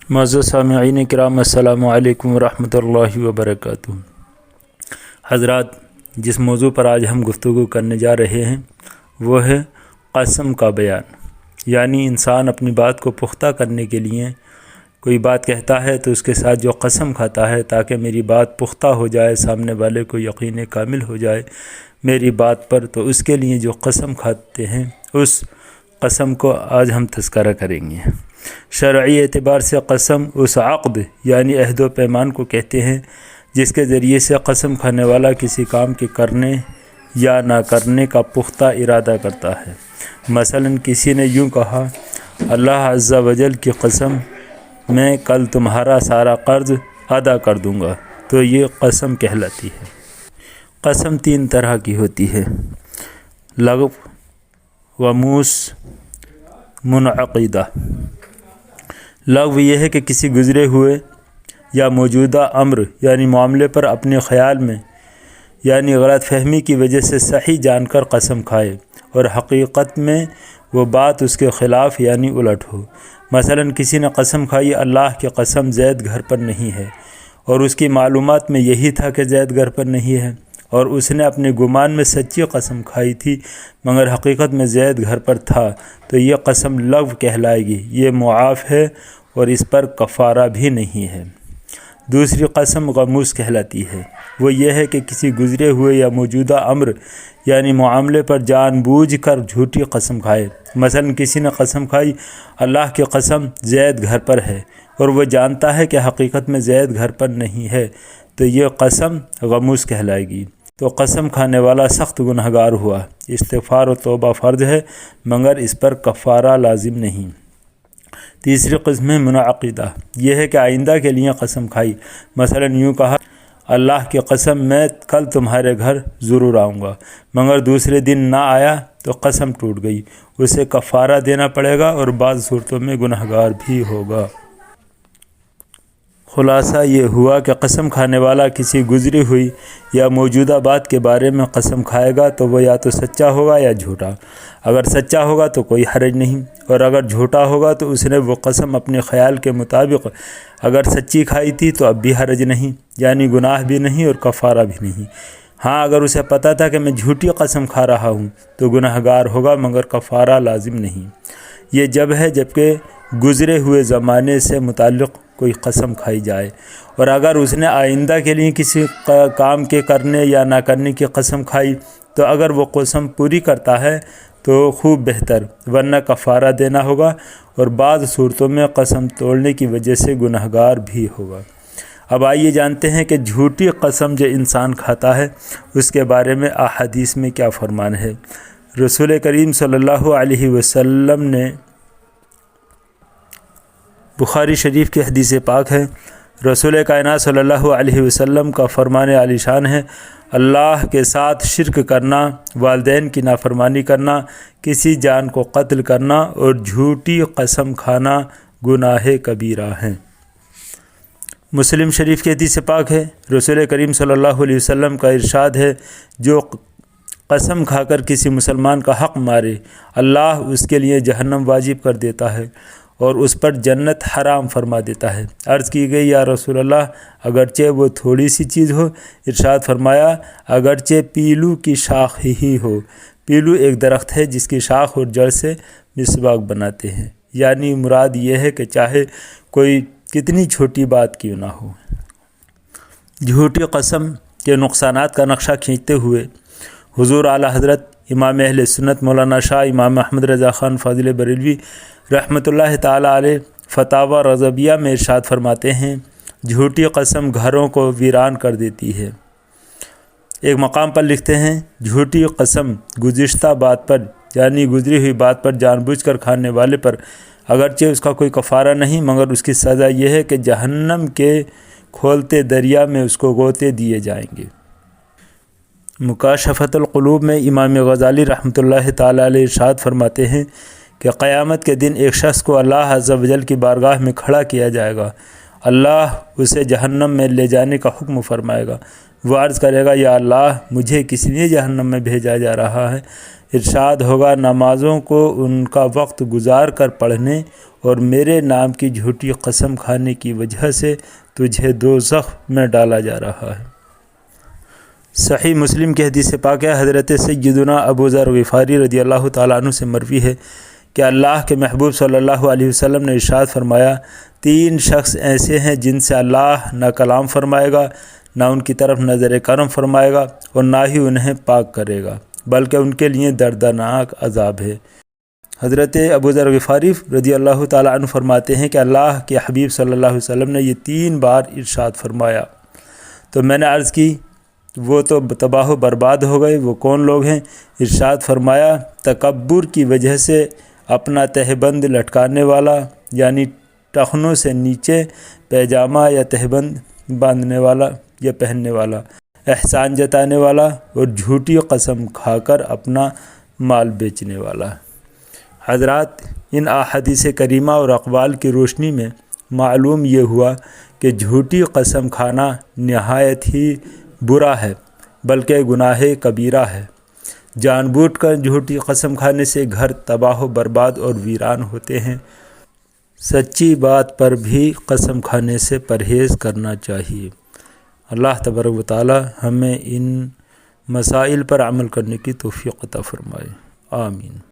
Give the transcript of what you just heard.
معزز سامعین کرام، السلام علیکم ورحمۃ اللہ وبرکاتہ۔ حضرات، جس موضوع پر آج ہم گفتگو کرنے جا رہے ہیں وہ ہے قسم کا بیان، یعنی انسان اپنی بات کو پختہ کرنے کے لیے کوئی بات کہتا ہے تو اس کے ساتھ جو قسم کھاتا ہے تاکہ میری بات پختہ ہو جائے، سامنے والے کو یقین کامل ہو جائے میری بات پر، تو اس کے لیے جو قسم کھاتے ہیں اس قسم کو آج ہم تذکرہ کریں گے۔ شرعی اعتبار سے قسم اس عقد یعنی عہد و پیمان کو کہتے ہیں جس کے ذریعے سے قسم کھانے والا کسی کام کے کرنے یا نہ کرنے کا پختہ ارادہ کرتا ہے۔ مثلا کسی نے یوں کہا، اللہ عز و جل کی قسم میں کل تمہارا سارا قرض ادا کر دوں گا، تو یہ قسم کہلاتی ہے۔ قسم تین طرح کی ہوتی ہے: لغو، وموس، منعقدہ۔ لغو یہ ہے کہ کسی گزرے ہوئے یا موجودہ امر یعنی معاملے پر اپنے خیال میں یعنی غلط فہمی کی وجہ سے صحیح جان کر قسم کھائے اور حقیقت میں وہ بات اس کے خلاف یعنی الٹ ہو۔ مثلا کسی نے قسم کھائی، اللہ کی قسم زید گھر پر نہیں ہے، اور اس کی معلومات میں یہی تھا کہ زید گھر پر نہیں ہے، اور اس نے اپنے گمان میں سچی قسم کھائی تھی مگر حقیقت میں زید گھر پر تھا، تو یہ قسم لغو کہلائے گی، یہ معاف ہے اور اس پر کفارہ بھی نہیں ہے۔ دوسری قسم غموس کہلاتی ہے، وہ یہ ہے کہ کسی گزرے ہوئے یا موجودہ امر یعنی معاملے پر جان بوجھ کر جھوٹی قسم کھائے۔ مثلا کسی نے قسم کھائی، اللہ کی قسم زید گھر پر ہے، اور وہ جانتا ہے کہ حقیقت میں زید گھر پر نہیں ہے، تو یہ قسم غموس کہلائے گی۔ تو قسم کھانے والا سخت گنہگار ہوا، استغفار و توبہ فرض ہے مگر اس پر کفارہ لازم نہیں۔ تیسری قسم ہے منعقدہ، یہ ہے کہ آئندہ کے لیے قسم کھائی۔ مثلا یوں کہا، اللہ کی قسم میں کل تمہارے گھر ضرور آؤں گا، مگر دوسرے دن نہ آیا تو قسم ٹوٹ گئی، اسے کفارہ دینا پڑے گا اور بعض صورتوں میں گنہگار بھی ہوگا۔ خلاصہ یہ ہوا کہ قسم کھانے والا کسی گزری ہوئی یا موجودہ بات کے بارے میں قسم کھائے گا تو وہ یا تو سچا ہوگا یا جھوٹا۔ اگر سچا ہوگا تو کوئی حرج نہیں، اور اگر جھوٹا ہوگا تو اس نے وہ قسم اپنے خیال کے مطابق اگر سچی کھائی تھی تو اب بھی حرج نہیں، یعنی گناہ بھی نہیں اور کفارہ بھی نہیں۔ ہاں، اگر اسے پتہ تھا کہ میں جھوٹی قسم کھا رہا ہوں تو گنہگار ہوگا مگر کفارہ لازم نہیں۔ یہ جب ہے جبکہ گزرے ہوئے زمانے سے متعلق کوئی قسم کھائی جائے، اور اگر اس نے آئندہ کے لیے کسی کام کے کرنے یا نہ کرنے کی قسم کھائی تو اگر وہ قسم پوری کرتا ہے تو خوب بہتر، ورنہ کفارہ دینا ہوگا اور بعض صورتوں میں قسم توڑنے کی وجہ سے گنہگار بھی ہوگا۔ اب آئیے جانتے ہیں کہ جھوٹی قسم جو انسان کھاتا ہے اس کے بارے میں احادیث میں کیا فرمان ہے۔ رسول کریم صلی اللہ علیہ وسلم نے، بخاری شریف کی حدیث پاک ہے، رسول کائنات صلی اللہ علیہ وسلم کا فرمان عالی شان ہے، اللہ کے ساتھ شرک کرنا، والدین کی نافرمانی کرنا، کسی جان کو قتل کرنا اور جھوٹی قسم کھانا گناہ کبیرہ ہیں۔ مسلم شریف کی حدیث پاک ہے، رسول کریم صلی اللہ علیہ وسلم کا ارشاد ہے، جو قسم کھا کر کسی مسلمان کا حق مارے، اللہ اس کے لیے جہنم واجب کر دیتا ہے اور اس پر جنت حرام فرما دیتا ہے۔ عرض کی گئی، یا رسول اللہ، اگرچہ وہ تھوڑی سی چیز ہو؟ ارشاد فرمایا، اگرچہ پیلو کی شاخ ہی ہو۔ پیلو ایک درخت ہے جس کی شاخ اور جڑ سے مسواک بناتے ہیں، یعنی مراد یہ ہے کہ چاہے کوئی کتنی چھوٹی بات کیوں نہ ہو۔ جھوٹی قسم کے نقصانات کا نقشہ کھینچتے ہوئے حضور اعلیٰ حضرت امام اہل سنت مولانا شاہ امام احمد رضا خان فاضل بریلوی رحمۃ اللہ تعالیٰ علیہ فتاوی رضویہ میں ارشاد فرماتے ہیں، جھوٹی قسم گھروں کو ویران کر دیتی ہے۔ ایک مقام پر لکھتے ہیں، جھوٹی قسم گزشتہ بات پر یعنی گزری ہوئی بات پر جان بوجھ کر کھانے والے پر اگرچہ اس کا کوئی کفارہ نہیں مگر اس کی سزا یہ ہے کہ جہنم کے کھولتے دریا میں اس کو غوطے دیے جائیں گے۔ مکاشفۃ القلوب میں امام غزالی رحمۃ اللہ تعالیٰ علیہ ارشاد فرماتے ہیں کہ قیامت کے دن ایک شخص کو اللہ عز و جل کی بارگاہ میں کھڑا کیا جائے گا، اللہ اسے جہنم میں لے جانے کا حکم فرمائے گا۔ وہ عرض کرے گا، یا اللہ، مجھے کس لیے جہنم میں بھیجا جا رہا ہے؟ ارشاد ہوگا، نمازوں کو ان کا وقت گزار کر پڑھنے اور میرے نام کی جھوٹی قسم کھانے کی وجہ سے تجھے دوزخ میں ڈالا جا رہا ہے۔ صحیح مسلم کی حدیث پاک ہے، حضرت سیدنا ابو ذر غفاری رضی اللہ تعالیٰ عنہ سے مروی ہے کہ اللہ کے محبوب صلی اللہ علیہ وسلم نے ارشاد فرمایا، 3 شخص ایسے ہیں جن سے اللہ نہ کلام فرمائے گا، نہ ان کی طرف نظر کرم فرمائے گا اور نہ ہی انہیں پاک کرے گا، بلکہ ان کے لیے دردناک عذاب ہے۔ حضرت ابو ذر غفاری رضی اللہ تعالیٰ عنہ فرماتے ہیں کہ اللہ کے حبیب صلی اللہ علیہ وسلم نے یہ 3 بار ارشاد فرمایا تو میں نے عرض کی وہ تو تباہ و برباد ہو گئے، وہ کون لوگ ہیں؟ ارشاد فرمایا، تکبر کی وجہ سے اپنا تہبند لٹکانے والا، یعنی ٹخنوں سے نیچے پیجامہ یا تہبند باندھنے والا یا پہننے والا، احسان جتانے والا اور جھوٹی قسم کھا کر اپنا مال بیچنے والا۔ حضرات، ان احادیث کریمہ اور اقوال کی روشنی میں معلوم یہ ہوا کہ جھوٹی قسم کھانا نہایت ہی برا ہے، بلکہ گناہ کبیرہ ہے۔ جان بوجھ کر جھوٹی قسم کھانے سے گھر تباہ و برباد اور ویران ہوتے ہیں۔ سچی بات پر بھی قسم کھانے سے پرہیز کرنا چاہیے۔ اللہ تبارک و تعالی ہمیں ان مسائل پر عمل کرنے کی توفیق عطا فرمائے، آمین۔